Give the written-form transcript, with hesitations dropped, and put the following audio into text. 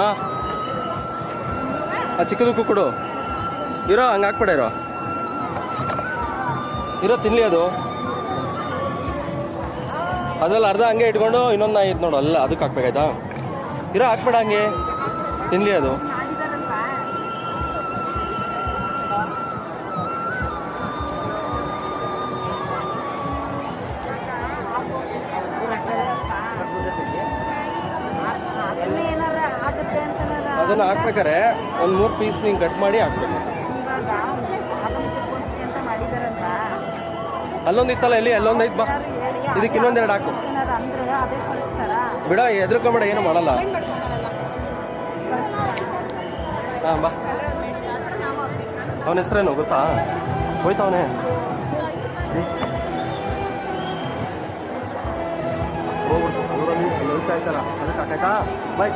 ಹಾಂ ಚಿಕ್ಕದಕ್ಕೂ ಕೊಡು. ಇರೋ ಹಂಗೆ ಹಾಕ್ಬೇಡ. ಇರೋ ತಿನ್ಲಿ ಅದು. ಅದ್ರಲ್ಲಿ ಅರ್ಧ ಹಂಗೆ ಇಟ್ಕೊಂಡು ಇನ್ನೊಂದು ನಾಯಿ ಇತ್ತು ನೋಡು, ಅಲ್ಲ ಅದಕ್ಕೆ ಹಾಕ್ಬೇಕಾಯ್ತಾ? ಇರೋ ಹಾಕ್ಬೇಡ, ಹಂಗೆ ತಿನ್ಲಿ ಅದು. ಅದನ್ನು ಹಾಕ್ಬೇಕಾರೆ ಒಂದು 3 ಪೀಸ್ ಹಿಂಗೆ ಕಟ್ ಮಾಡಿ ಹಾಕ್ಬೇಕು. ಅಲ್ಲೊಂದು ಇತ್ತಲ್ಲ, ಎಲ್ಲಿ ಅಲ್ಲೊಂದು ಐತೆ, ಬಾ ಇದಕ್ಕೆ ಇನ್ನೊಂದೆರಡು ಹಾಕು. ಬಿಡ, ಎದ್ರಕೊಂಬೇಡ, ಏನು ಮಾಡಲ್ಲ. ಹಾಂ ಬಾ. ಅವನ ಹೆಸ್ರೇನು ಗೊತ್ತಾ? ಹೋಯ್ತವನೇ. ಹೋಗ್ಬಿಡ್ತು ಊರಲ್ಲಿ ಹೋಯ್ತಾ ಇತ್ತಲ್ಲ, ಅದಕ್ಕೆ ಹಾಕಾಯ್ತಾ? ಬಾಯ್.